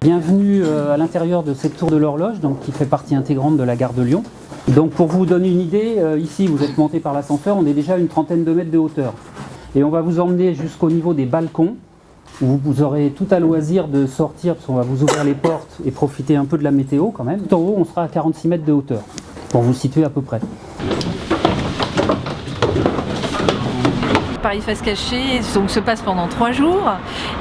Bienvenue à l'intérieur de cette tour de l'horloge, donc qui fait partie intégrante de la gare de Lyon. Donc pour vous donner une idée, ici vous êtes monté par l'ascenseur, on est déjà à une trentaine de mètres de hauteur. Et on va vous emmener jusqu'au niveau des balcons, où vous aurez tout à loisir de sortir, parce qu'on va vous ouvrir les portes et profiter un peu de la météo quand même. Tout en haut, on sera à 46 mètres de hauteur, pour vous situer à peu près. Paris Face Cachée donc, se passe pendant 3 jours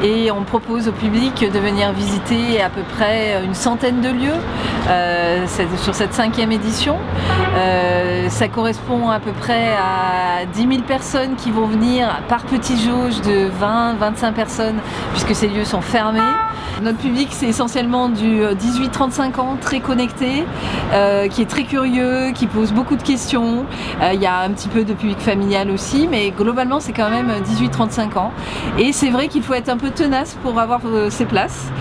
et on propose au public de venir visiter à peu près une centaine de lieux sur cette 5e édition. Ça correspond à peu près à 10 000 personnes qui vont venir par petite jauge de 20-25 personnes puisque ces lieux sont fermés. Notre public, c'est essentiellement du 18-35 ans, très connecté, qui est très curieux, qui pose beaucoup de questions. Il y a un petit peu de public familial aussi, mais globalement, c'est quand même 18-35 ans. Et c'est vrai qu'il faut être un peu tenace pour avoir ses places,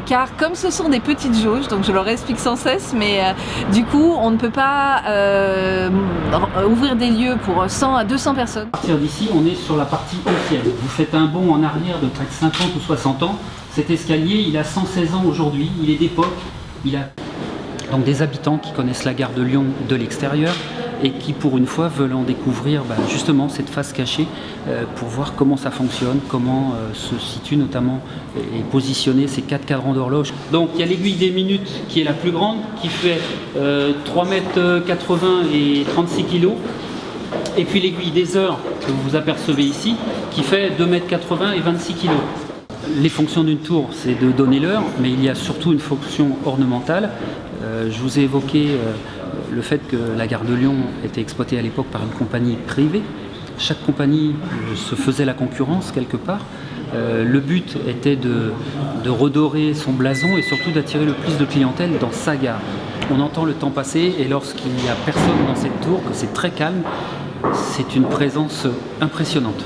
car comme ce sont des petites jauges, donc je leur explique sans cesse, mais du coup, on ne peut pas ouvrir des lieux pour 100 à 200 personnes. À partir d'ici, on est sur la partie ancienne. Vous faites un bond en arrière de près de 50 ou 60 ans. Cet escalier, il a 116 ans aujourd'hui, il est d'époque. Il a donc des habitants qui connaissent la gare de Lyon de l'extérieur et qui pour une fois veulent en découvrir justement cette face cachée pour voir comment ça fonctionne, comment se situent notamment et positionner ces 4 cadrans d'horloge. Donc il y a l'aiguille des minutes qui est la plus grande, qui fait 3,80 m et 36 kg. Et puis l'aiguille des heures que vous apercevez ici, qui fait 2,80 m et 26 kg. Les fonctions d'une tour, c'est de donner l'heure, mais il y a surtout une fonction ornementale. Je vous ai évoqué le fait que la gare de Lyon était exploitée à l'époque par une compagnie privée. Chaque compagnie se faisait la concurrence quelque part. Le but était de redorer son blason et surtout d'attirer le plus de clientèle dans sa gare. On entend le temps passer et lorsqu'il n'y a personne dans cette tour, que c'est très calme, c'est une présence impressionnante.